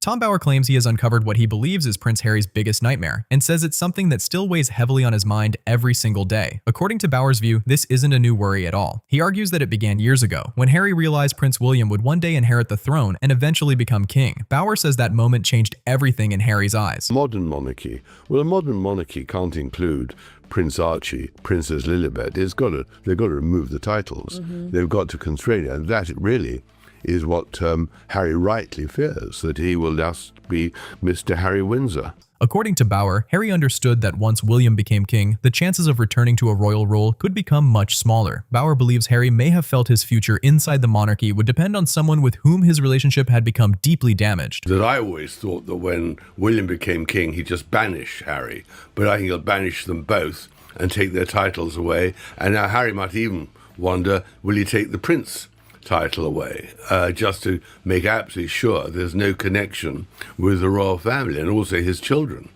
Tom Bower claims he has uncovered what he believes is Prince Harry's biggest nightmare, and says it's something that still weighs heavily on his mind every single day. According to Bower's view, this isn't a new worry at all. He argues that it began years ago, when Harry realized Prince William would one day inherit the throne and eventually become king. Bower says that moment changed everything in Harry's eyes. Modern monarchy. Well, a modern monarchy can't include Prince Archie, Princess Lilibet. They've got to remove the titles. They've got to constrain it, and that really is what Harry rightly fears, that he will just be Mr. Harry Windsor. According to Bower, Harry understood that once William became king, the chances of returning to a royal role could become much smaller. Bower believes Harry may have felt his future inside the monarchy would depend on someone with whom his relationship had become deeply damaged. That I always thought that when William became king, he'd just banish Harry, but I think he'll banish them both and take their titles away. And now Harry might even wonder, will he take the prince title away, just to make absolutely sure there's no connection with the royal family and also his children.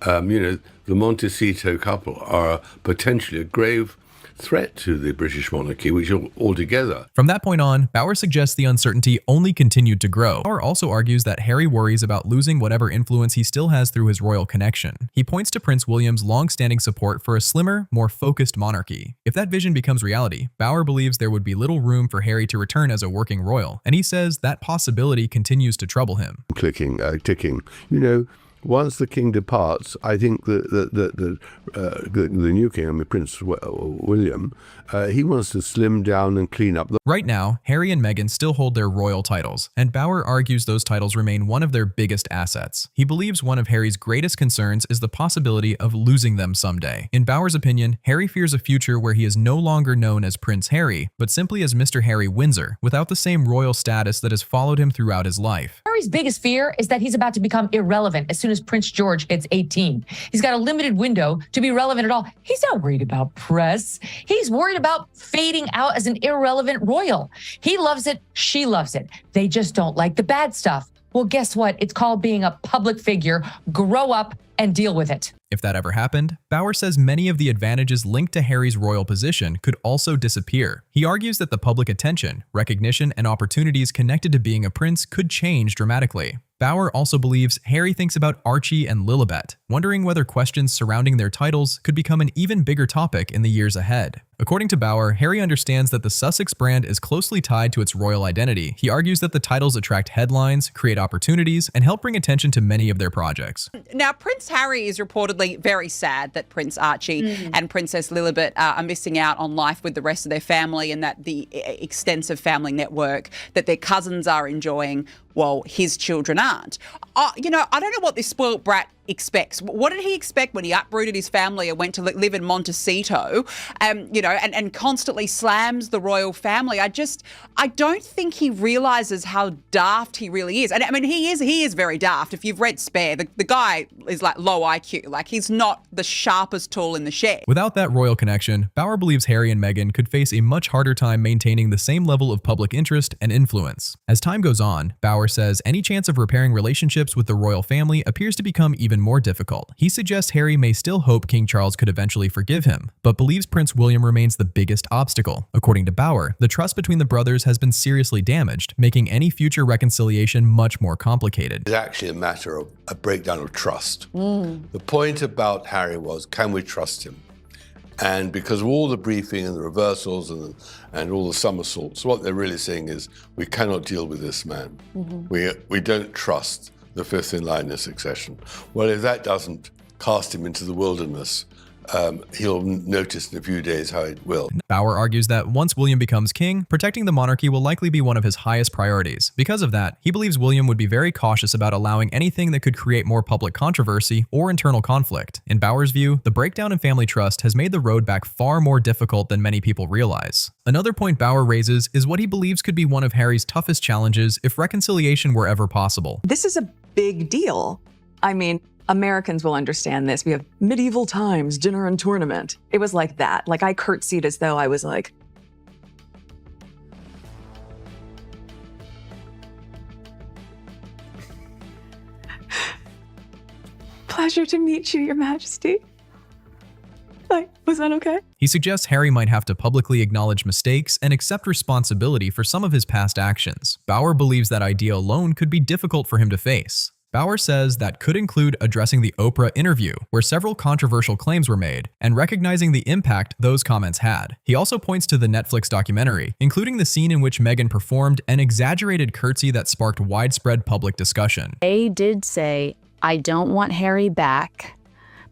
The Montecito couple are potentially a grave threat to the British monarchy, which altogether. From that point on, Bower suggests the uncertainty only continued to grow. Bower also argues that Harry worries about losing whatever influence he still has through his royal connection. He points to Prince William's long-standing support for a slimmer, more focused monarchy. If that vision becomes reality, Bower believes there would be little room for Harry to return as a working royal, and he says that possibility continues to trouble him. Ticking. Once the king departs, I think the new king, Prince William, he wants to slim down and clean up. Right now, Harry and Meghan still hold their royal titles, and Bower argues those titles remain one of their biggest assets. He believes one of Harry's greatest concerns is the possibility of losing them someday. In Bower's opinion, Harry fears a future where he is no longer known as Prince Harry, but simply as Mr. Harry Windsor, without the same royal status that has followed him throughout his life. Harry's biggest fear is that he's about to become irrelevant as soon as Prince George hits 18. He's got a limited window to be relevant at all. He's not worried about press. He's worried about fading out as an irrelevant royal. He loves it. She loves it. They just don't like the bad stuff. Well, guess what? It's called being a public figure. Grow up and deal with it. If that ever happened, Bower says many of the advantages linked to Harry's royal position could also disappear. He argues that the public attention, recognition, and opportunities connected to being a prince could change dramatically. Bower also believes Harry thinks about Archie and Lilibet, wondering whether questions surrounding their titles could become an even bigger topic in the years ahead. According to Bower, Harry understands that the Sussex brand is closely tied to its royal identity. He argues that the titles attract headlines, create opportunities, and help bring attention to many of their projects. Now, Prince Harry is reportedly very sad that Prince Archie and Princess Lilibet are missing out on life with the rest of their family, and that the extensive family network that their cousins are enjoying, well, his children aren't. I don't know what this spoilt brat expects. What did he expect when he uprooted his family and went to live in Montecito, and constantly slams the royal family? I don't think he realizes how daft he really is. And I mean, he is very daft. If you've read Spare, the guy is like low IQ. Like, he's not the sharpest tool in the shed. Without that royal connection, Bower believes Harry and Meghan could face a much harder time maintaining the same level of public interest and influence. As time goes on, Bower says any chance of repairing relationships with the royal family appears to become even more difficult. He suggests Harry may still hope King Charles could eventually forgive him, but believes Prince William remains the biggest obstacle. According to Bower, the trust between the brothers has been seriously damaged, making any future reconciliation much more complicated. It's actually a matter of a breakdown of trust. The point about Harry was, can we trust him? And because of all the briefing and the reversals and all the somersaults, what they're really saying is, we cannot deal with this man. We don't trust the fifth in line of succession. Well, if that doesn't cast him into the wilderness, he'll notice in a few days how it will. Bower argues that once William becomes king, protecting the monarchy will likely be one of his highest priorities. Because of that, he believes William would be very cautious about allowing anything that could create more public controversy or internal conflict. In Bower's view, the breakdown in family trust has made the road back far more difficult than many people realize. Another point Bower raises is what he believes could be one of Harry's toughest challenges if reconciliation were ever possible. This is a big deal. I mean, Americans will understand this. We have medieval times, dinner and tournament. It was like that. Like, I curtsied as though I was like, pleasure to meet you, Your Majesty. Was that okay? He suggests Harry might have to publicly acknowledge mistakes and accept responsibility for some of his past actions. Bower believes that idea alone could be difficult for him to face. Bauer says that could include addressing the Oprah interview, where several controversial claims were made, and recognizing the impact those comments had. He also points to the Netflix documentary, including the scene in which Meghan performed an exaggerated curtsy that sparked widespread public discussion. They did say, I don't want Harry back,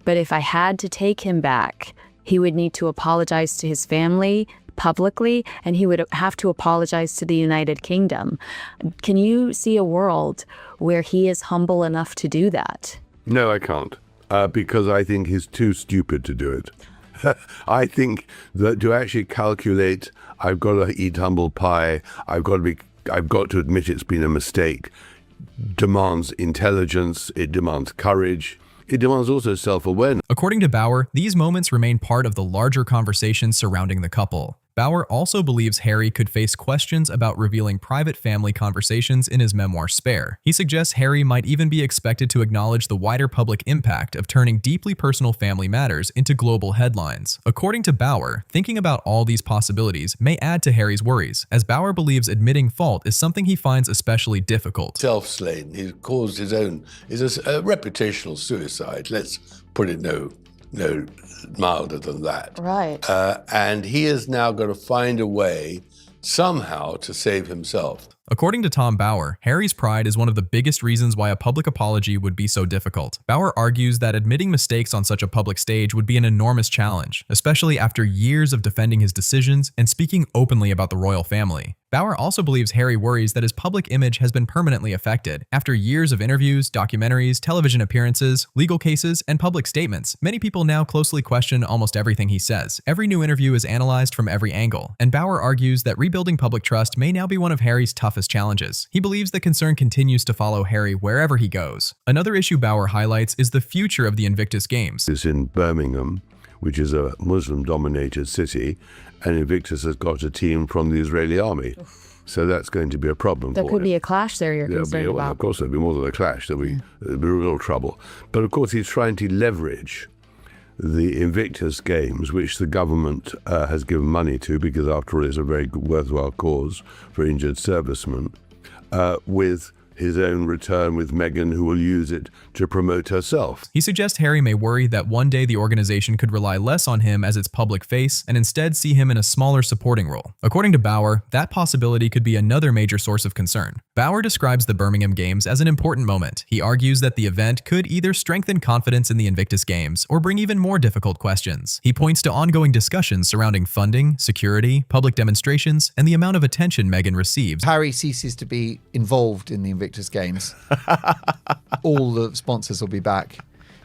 but if I had to take him back, he would need to apologize to his family publicly, and he would have to apologize to the United Kingdom. Can you see a world where he is humble enough to do that? No, I can't, because I think he's too stupid to do it. I think that to actually calculate, I've got to eat humble pie, I've got to admit it's been a mistake, demands intelligence, it demands courage. It demands also self-awareness. According to Bauer, these moments remain part of the larger conversation surrounding the couple. Bauer also believes Harry could face questions about revealing private family conversations in his memoir Spare. He suggests Harry might even be expected to acknowledge the wider public impact of turning deeply personal family matters into global headlines. According to Bauer, thinking about all these possibilities may add to Harry's worries, as Bauer believes admitting fault is something he finds especially difficult. Self-slain. He's caused his own. It's a reputational suicide. Let's put it no milder than that. Right. And he has now got to find a way somehow to save himself. According to Tom Bauer, Harry's pride is one of the biggest reasons why a public apology would be so difficult. Bauer argues that admitting mistakes on such a public stage would be an enormous challenge, especially after years of defending his decisions and speaking openly about the royal family. Bauer also believes Harry worries that his public image has been permanently affected. After years of interviews, documentaries, television appearances, legal cases, and public statements, many people now closely question almost everything he says. Every new interview is analyzed from every angle, and Bauer argues that rebuilding public trust may now be one of Harry's toughest challenges. He believes the concern continues to follow Harry wherever he goes. Another issue Bauer highlights is the future of the Invictus Games. It's in Birmingham, which is a Muslim-dominated city, and Invictus has got a team from the Israeli army. So that's going to be a problem There for could him. be a clash there you're concerned Well, about. of course, there'll be more than a clash. There'll be real trouble. But of course, he's trying to leverage the Invictus Games, which the government has given money to, because after all, it's a very worthwhile cause for injured servicemen, with his own return with Meghan, who will use it to promote herself. He suggests Harry may worry that one day the organization could rely less on him as its public face and instead see him in a smaller supporting role. According to Bauer, that possibility could be another major source of concern. Bauer describes the Birmingham Games as an important moment. He argues that the event could either strengthen confidence in the Invictus Games or bring even more difficult questions. He points to ongoing discussions surrounding funding, security, public demonstrations, and the amount of attention Meghan receives. Harry ceases to be involved in the Invictus Games. All the sponsors will be back.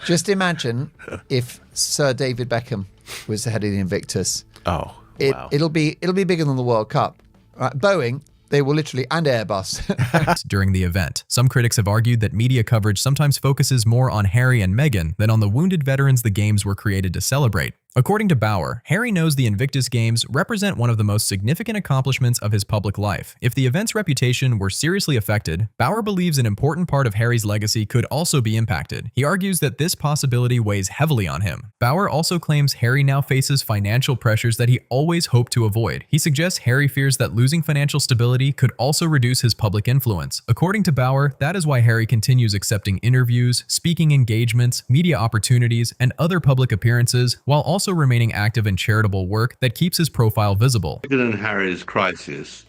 Just imagine if Sir David Beckham was the head of the Invictus. Oh, wow. It'll be bigger than the World Cup. Boeing, they will literally, and Airbus. During the event, some critics have argued that media coverage sometimes focuses more on Harry and Meghan than on the wounded veterans the games were created to celebrate. According to Bauer, Harry knows the Invictus Games represent one of the most significant accomplishments of his public life. If the event's reputation were seriously affected, Bauer believes an important part of Harry's legacy could also be impacted. He argues that this possibility weighs heavily on him. Bauer also claims Harry now faces financial pressures that he always hoped to avoid. He suggests Harry fears that losing financial stability could also reduce his public influence. According to Bauer, that is why Harry continues accepting interviews, speaking engagements, media opportunities, and other public appearances, while also remaining active in charitable work that keeps his profile visible. Meghan and Harry's crisis,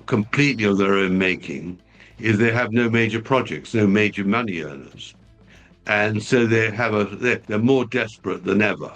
completely of their own making, is they have no major projects, no major money earners. And so they're more desperate than ever.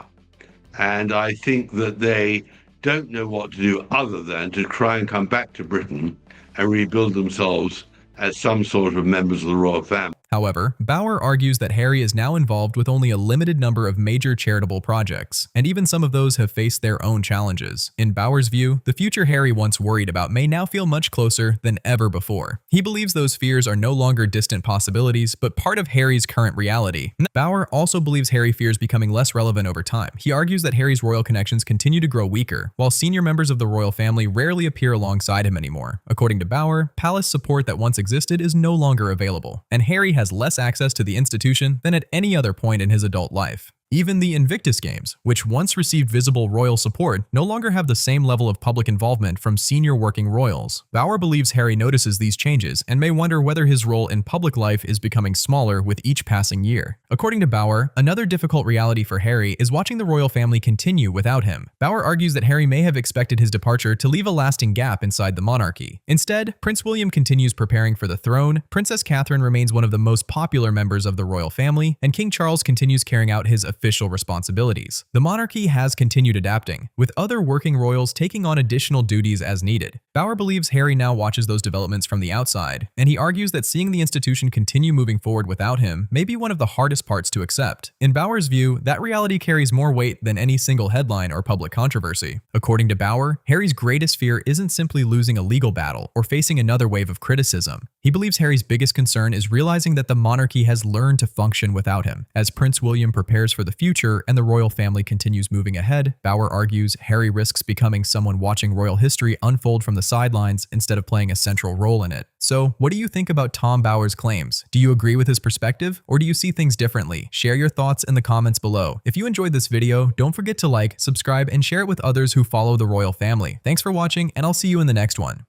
And I think that they don't know what to do other than to try and come back to Britain and rebuild themselves as some sort of members of the royal family. However, Bauer argues that Harry is now involved with only a limited number of major charitable projects, and even some of those have faced their own challenges. In Bauer's view, the future Harry once worried about may now feel much closer than ever before. He believes those fears are no longer distant possibilities, but part of Harry's current reality. Bauer also believes Harry fears becoming less relevant over time. He argues that Harry's royal connections continue to grow weaker, while senior members of the royal family rarely appear alongside him anymore. According to Bauer, palace support that once existed is no longer available, and Harry has less access to the institution than at any other point in his adult life. Even the Invictus Games, which once received visible royal support, no longer have the same level of public involvement from senior working royals. Bauer believes Harry notices these changes and may wonder whether his role in public life is becoming smaller with each passing year. According to Bauer, another difficult reality for Harry is watching the royal family continue without him. Bauer argues that Harry may have expected his departure to leave a lasting gap inside the monarchy. Instead, Prince William continues preparing for the throne, Princess Catherine remains one of the most popular members of the royal family, and King Charles continues carrying out his official responsibilities. The monarchy has continued adapting, with other working royals taking on additional duties as needed. Bauer believes Harry now watches those developments from the outside, and he argues that seeing the institution continue moving forward without him may be one of the hardest parts to accept. In Bauer's view, that reality carries more weight than any single headline or public controversy. According to Bauer, Harry's greatest fear isn't simply losing a legal battle or facing another wave of criticism. He believes Harry's biggest concern is realizing that the monarchy has learned to function without him. As Prince William prepares for the future and the royal family continues moving ahead, Bauer argues Harry risks becoming someone watching royal history unfold from the sidelines instead of playing a central role in it. So, what do you think about Tom Bauer's claims? Do you agree with his perspective, or do you see things differently? Share your thoughts in the comments below. If you enjoyed this video, don't forget to like, subscribe, and share it with others who follow the royal family. Thanks for watching, and I'll see you in the next one.